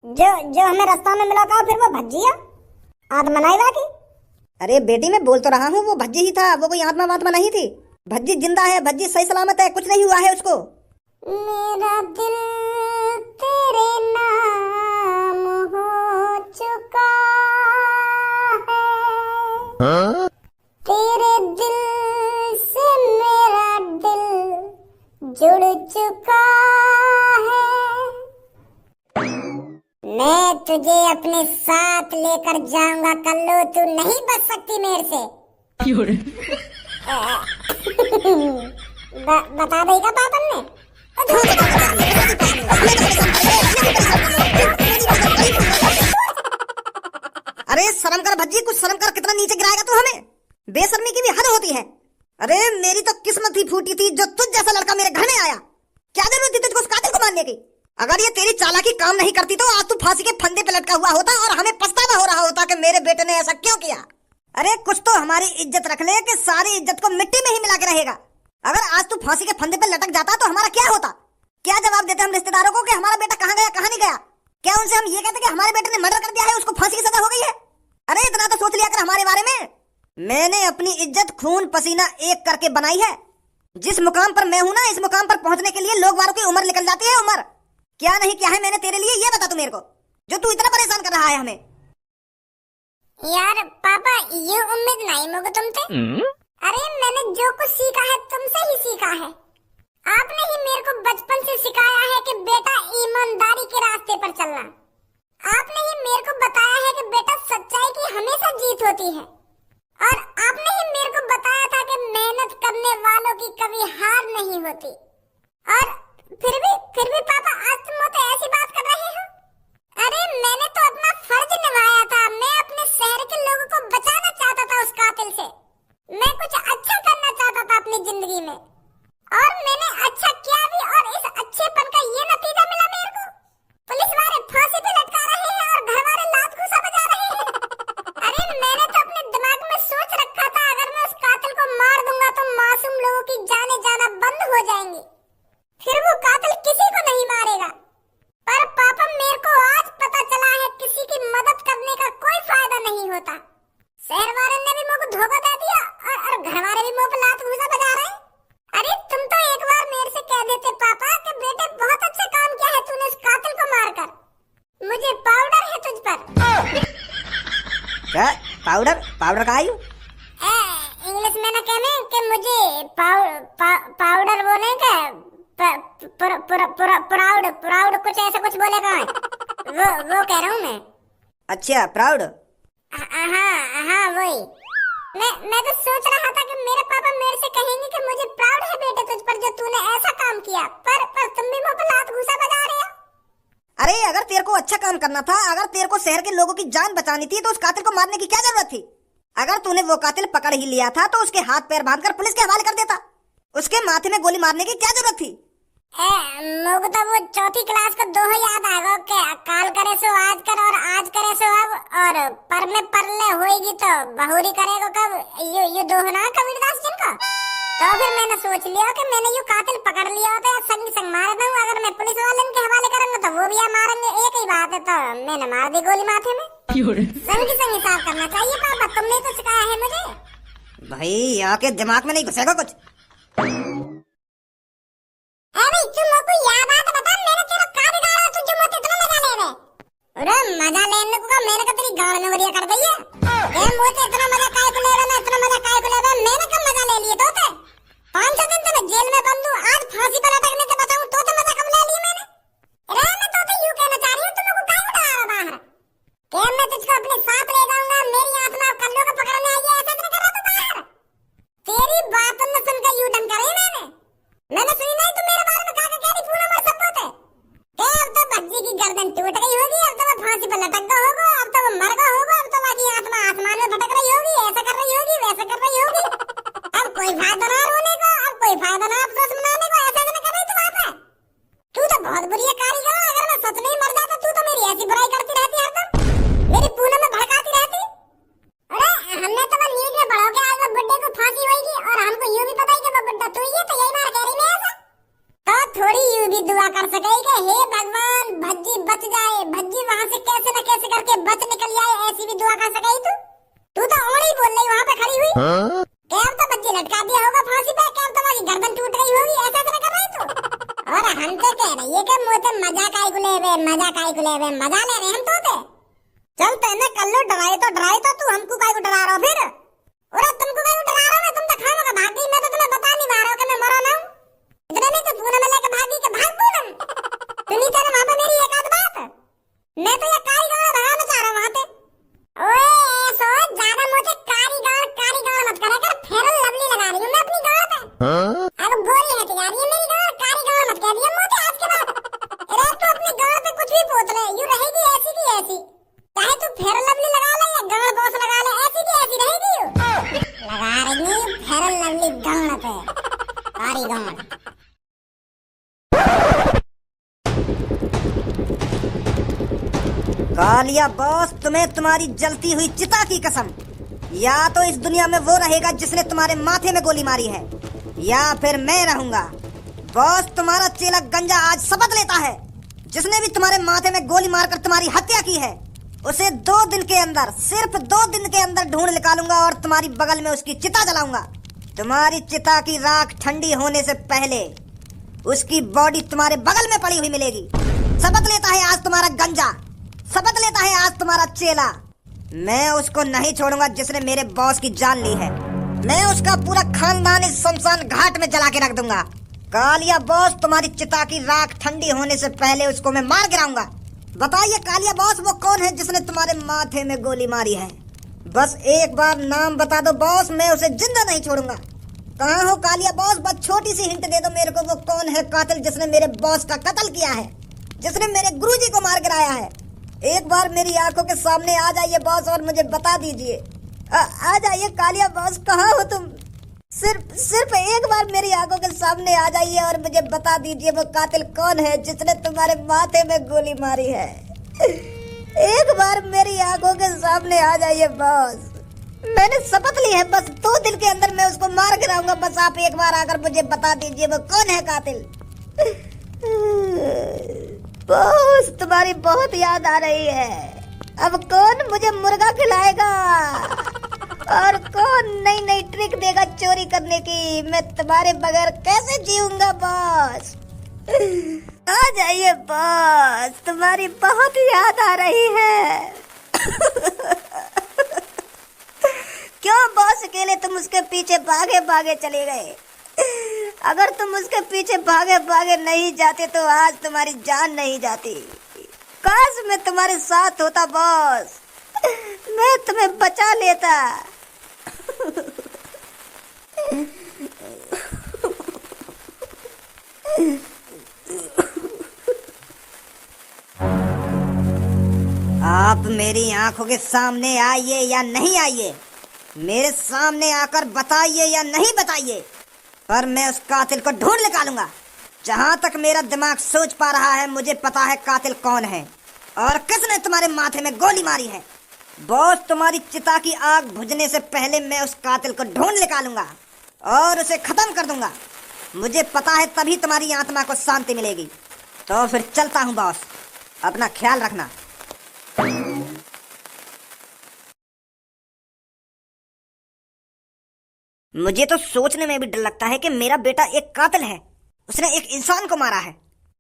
जो जो हमें रास्ता में मिला था फिर वो भज्जिया आत्मनाई बाकी। अरे बेटी मैं बोल तो रहा हूँ वो भज्जी ही था, वो कोई आत्मा वात्मा नहीं थी। भज्जी जिंदा है, भज्जी सही सलामत है, कुछ नहीं हुआ है उसको। मेरा दिल तेरे नाम हो चुका है। हाँ? तेरे दिल से मेरा दिल जुड़ चुका है। मैं तुझे अपने साथ लेकर जाऊंगा कल्लू, तू नहीं बच सकती मेरे से। बता देगा पापन ने। अरे शर्म कर भज्जी, कुछ शर्म कर, कितना नीचे गिराएगा तू हमें। बेशर्मी की भी हद होती है। अरे मेरी तो किस्मत ही फूटी थी जो तुझ जैसा लड़का मेरे घर में आया। क्या जरूरत थी तुझको उस कातिल को मारने की। अगर ये तेरी चालाकी काम नहीं करती तो आज तू फांसी के फंदे पे लटका हुआ होता और हमें पछतावा हो रहा होता कि मेरे बेटे ने ऐसा क्यों किया। अरे कुछ तो हमारी इज्जत रख ले कि सारी इज्जत को मिट्टी में ही मिला के रहेगा। अगर आज तू फांसी के फंदे पे लटक जाता तो हमारा क्या होता। क्या जवाब देते हम रिश्तेदारों को कि हमारा बेटा कहाँ गया कहाँ नहीं गया। क्या उनसे हम ये कहते कि हमारे बेटे ने मर्डर कर दिया है, उसको फांसी की सजा हो गई है। अरे इतना तो सोच लिया कर हमारे बारे में। मैंने अपनी इज्जत खून पसीना एक करके बनाई है। जिस मुकाम पर मैं हूं ना, इस मुकाम पर पहुंचने के लिए लोग वालों की उम्र निकल जाती है। उम्र क्या नहीं क्या है मैंने तेरे लिए, ये बता तू मेरे को, जो तू इतना परेशान कर रहा है हमें। यार पापा ये उम्मीद नहीं मुझे तुमसे। अरे मैंने जो कुछ सीखा है तुमसे ही सीखा है। आपने ही मेरे को बचपन से सिखाया है कि बेटा ईमानदारी के रास्ते पर चलना। आपने ही मेरे को बताया है कि बेटा सच्चाई की हमेशा जीत होती है। और आपने ही मेरे को बताया था कि मेहनत करने वालों की कभी हार नहीं होती। और फिर भी पापा आज तुम मुझसे ऐसी बात कर रहे हो। अरे मैंने तो अपना फर्ज निभाया था। मैं अपने शहर के लोगों को बचाना चाहता था उस कातिल से। मैं कुछ अच्छा करना चाहता था अपनी जिंदगी में और मैंने अच्छा किया भी। और इस अच्छेपन का ये नतीजा मिला मेरे को। पुलिस वाले फांसी पे लटका रहे हैं और घर वाले लात घूसा बजा रहे हैं। अरे मैंने तो अपने दिमाग में सोच रखा था अगर मैं उस कातिल को मार दूंगा तो मासूम लोगों की जानें जाना बंद हो जाएंगी, फिर वो कातिल किसी को नहीं मारेगा। पर पापा मेरे को आज पता चला है किसी की मदद करने का कोई फायदा नहीं होता। शहर वाले ने भी मुझे धोखा दे दिया और घर वाले भी मुंह पे लात घूसा बजा रहे हैं। अरे तुम तो एक बार मेरे से कह देते पापा कि बेटे बहुत अच्छा काम किया है तूने उस कातिल को मारकर। मुझे पाउडर है तुझ पर। क्या पाउडर? पाउडर का आयु इंग्लिश में ना कहने कि मुझे पाउडर बोले का प्राउड कुछ ऐसा कुछ बोलेगा। वो कह रहा हूँ मैं। अच्छा प्राउड। हाँ वही। मैं तो सोच रहा था कि मेरे पापा मेरे से कहेंगे कि मुझे प्राउड है बेटे तुझ पर जो तूने ऐसा काम किया। पर तुम भी मुंह पे लात घूसा बजा रहे हो। अरे अगर तेरे को अच्छा काम करना था, अगर तेरे को शहर के लोगों की जान बचानी थी तो उस कातिल को मारने की क्या जरूरत थी। अगर तूने वो कातिल पकड़ ही लिया था तो उसके हाथ पैर बांधकर पुलिस के हवाले कर देता। उसके माथे में गोली मारने की क्या जरूरत थी। मुझे तो वो चौथी क्लास का दोहा याद आएगा कि काल करे सो आज कर और आज करे सो अब, और पर में परले होएगी तो बहुरी करेगा कब। ये दोहा ना कबीरदास जी का। तो फिर मैंने सोच लिया कि मैंने ये कातिल पकड़ लिया होता है संग संग मार दूं। अगर मैं पुलिस वाले के हवाले करूंगा तो वो भी आ मारेंगे, एक ही बात है। तो मैंने मार दी गोली माथे में। संग हिसाब करना चाहिए पापा, तुमने तो सिखाया है मुझे। भाई यहाँ के दिमाग में नहीं घुसेगा कुछ। अरे मजा लेने को मैंने का तेरी गाड़ में वरिया कर दी है। ए मुझे इतना मजा काहे को ले रहा मैं, इतना मजा काहे को ले रहा मैंने कब मजा ले लिए। तो 5-6 दिन तो मैं जेल में बंद हूँ, आज फांसी पर लटकने से बताऊं तो मजा कब ले लिए मैंने। अरे मैं तो यूं कहना चाह रही हूँ तुम लोग काहे उठा रहा बाहर कि मैं तुझको अपने साथ ले जाऊंगा, मेरी आत्मा कल्लू को पकड़ने आई है, ऐसा तो कर रहा तू बाहर। तेरी बात न सुनकर यू डन करे मैंने सुनी नहीं तू मेरे बारे में कहा कह रही पूरा मर सब होते। अब तो भज्जी की गर्दन टूट गई होगी, अब तो वो फांसी पर लटक गया होगा, अब तो वो मर गया होगा, अब तो बाकी आत्मा आसमान में भटक रही होगी, ऐसा कर रही होगी वैसा कर रही होगी। अब कोई फायदा ना रोने का, अब कोई फायदा ना अफसोस मनाने को, ऐसा तो कर रही तू वहाँ पे। तू तो बहुत बुरी कारीगर है। अगर मैं सच नहीं मर जाता तू तो मेरी ऐसी बुराई करती रहती हरदम, मेरी पूनम में भड़काती रहती। अरे हमने तो न्यूज में बढ़ो के आज बुड्ढे को फांसी होगी और हमको यूं भी पता ही कि वो बुड्ढा तू ही है, तो यही बार कह रही मैं ऐसा। तो थोड़ी यूं भी दुआ कर सके कि हे भगवान भज्जी बच जाए, भज्जी वहाँ से कैसे न कैसे करके बच निकल जाए, ऐसी भी दुआ कर सके तू तो और ही बोल रही वहाँ पे खड़ी हुई। क्या अब तो भज्जी लटका दिया होगा फांसी पे, क्या अब तुम्हारी गर्दन टूट गई होगी, ऐसा तो कर रही तू। और हम तो कह रही है कि मोते मजा काई गुले वे, मजा ले रहे हम तो। चल तेने कल्लू डराए तो तू हमको काई को डरा रहा हो फिर? अरे तुमको काई को डरा रहा हूं? तुम तो खाना का भाग गई, मैं तो तुम्हें बता नहीं पा रहा हूं कि मैं मरा ना हूं। इतने नहीं तो पूनम में लेके भागी के भाग पूनम। सुनी तेरे वहां पे मेरी एक आध बात, मैं तो ये कारीगर भगाना चाह रहा हूं वहां पे। ओए ऐसो ज्यादा मुझे कारीगर मत करा कर, फेरल लवली लगा रही हूं मैं अपनी गाल पे। अब गोली हट जा रही है मेरी गाल, कारीगर मत कह दिया मुझे आज के बाद। अरे तू अपनी गाल पे कुछ भी पोत ले, यूं रहेगी ऐसी की ऐसी। चाहे तू फेरल लवली लगा ले या गाल बॉस लगा ले, ऐसी की ऐसी रहेगी यू। लगा रही है फेरल लवली गाल पे, कारीगर। कालिया बॉस, तुम्हें तुम्हारी जलती हुई चिता की कसम, या तो इस दुनिया में वो रहेगा जिसने तुम्हारे माथे में गोली मारी है, या फिर मैं रहूंगा। बॉस, तुम्हारा चेला गंजा आज शपथ लेता है, जिसने भी तुम्हारे माथे में गोली मारकर तुम्हारी हत्या की है, उसे 2 दिन के अंदर, सिर्फ 2 दिन के अंदर ढूंढ निकालूंगा और तुम्हारी बगल में उसकी चिता जलाऊंगा। तुम्हारी चिता की राख ठंडी होने से पहले उसकी बॉडी तुम्हारे बगल में पड़ी हुई मिलेगी। शपथ लेता है आज तुम्हारा गंजा, शपथ लेता है आज तुम्हारा चेला। मैं उसको नहीं छोड़ूंगा जिसने मेरे बॉस की जान ली है। मैं उसका पूरा खानदान इस शमशान घाट में जला के रख दूंगा। कालिया बॉस, तुम्हारी चिता की राख ठंडी होने से पहले उसको मैं मार गिराऊंगा। बताइए कालिया बॉस, वो कौन है जिसने तुम्हारे माथे में गोली मारी है? बस एक बार नाम बता दो बॉस, मैं उसे जिंदा नहीं छोड़ूंगा। कहाँ हो कालिया बॉस? बस छोटी सी हिंट दे दो मेरे को, वो कौन है कातिल जिसने मेरे बॉस का कत्ल किया है, जिसने मेरे गुरुजी को मार गिराया है? एक बार मेरी आंखों के सामने आ जाइए बॉस और मुझे बता दीजिए। आ जाइए कालिया बॉस, कहाँ हो तुम? सिर्फ एक बार मेरी आंखों के सामने आ जाइए और मुझे बता दीजिए वो कातिल कौन है जिसने तुम्हारे माथे में गोली मारी है। एक बार मेरी आंखों के सामने आ जाइए बॉस, मैंने शपथ ली है, बस 2 दिन के अंदर मैं उसको मार गिराऊंगा। बस आप एक बार आकर मुझे बता दीजिए वो कौन है कातिल। बॉस, तुम्हारी बहुत याद आ रही है। अब कौन मुझे मुर्गा खिलाएगा और कौन नई नई ट्रिक देगा चोरी करने की? मैं तुम्हारे बगैर कैसे जीऊंगा बॉस? आ जाइए बॉस, तुम्हारी बहुत याद आ रही है। क्यों बॉस, अकेले तुम उसके पीछे भागे भागे चले गए? अगर तुम उसके पीछे भागे भागे नहीं जाते तो आज तुम्हारी जान नहीं जाती। काश मैं तुम्हारे साथ होता बॉस, मैं तुम्हें बचा लेता। आप मेरी आंखों के सामने आइए या नहीं आइए, मेरे सामने आकर बताइए या नहीं बताइए, पर मैं उस कातिल को ढूंढ निकालूंगा। जहां तक मेरा दिमाग सोच पा रहा है, मुझे पता है कातिल कौन है और किसने तुम्हारे माथे में गोली मारी है। बॉस, तुम्हारी चिता की आग बुझने से पहले मैं उस कातिल को ढूंढ निकालूंगा और उसे खत्म कर दूंगा। मुझे पता है तभी तुम्हारी आत्मा को शांति मिलेगी। तो फिर चलता हूँ बॉस, अपना ख्याल रखना। मुझे तो सोचने में भी डर लगता है कि मेरा बेटा एक कातिल है, उसने एक इंसान को मारा है।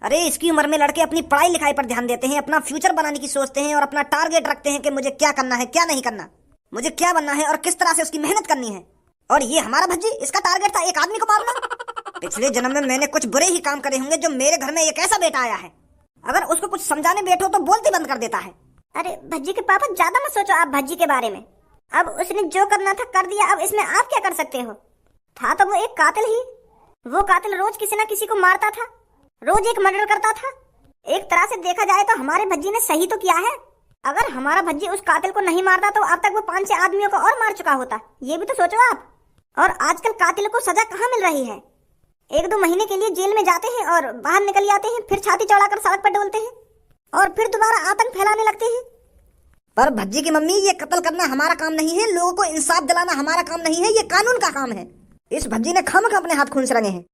अरे इसकी उम्र में लड़के अपनी पढ़ाई लिखाई पर ध्यान देते हैं, अपना फ्यूचर बनाने की सोचते हैं और अपना टारगेट रखते हैं कि मुझे क्या करना है, क्या नहीं करना, मुझे क्या बनना है और किस तरह से उसकी मेहनत करनी है। और ये हमारा भज्जी, इसका टारगेट था एक आदमी को मारना। पिछले जन्म में मैंने कुछ बुरे ही काम करे होंगे जो मेरे घर में एक ऐसा बेटा आया है, अगर उसको कुछ समझाने बैठो तो बोलती बंद कर देता है। अरे भज्जी के पापा, ज्यादा मत सोचो आप भज्जी के बारे में। अब उसने जो करना था कर दिया, अब इसमें आप क्या कर सकते हो? था तो वो एक कातिल ही। वो कातिल रोज किसी न किसी को मारता था, रोज एक मर्डर करता था। एक तरह से देखा जाए तो हमारे भज्जी ने सही तो किया है। अगर हमारा भज्जी उस कातिल को नहीं मारता तो अब तक वो 5-6 आदमियों को और मार चुका होता। ये भी तो सोचो आप। और आजकल कातिल को सजा कहाँ मिल रही है? 1-2 महीने के लिए जेल में जाते हैं और बाहर निकल जाते हैं, फिर छाती चौड़ाकर सड़क पर डोलते हैं और फिर दोबारा आतंक फैलाने लगते हैं। पर भज्जी की मम्मी, ये कत्ल करना हमारा काम नहीं है, लोगों को इंसाफ दिलाना हमारा काम नहीं है, ये कानून का काम है। इस भज्जी ने खामखा अपने हाथ खून से रंगे हैं।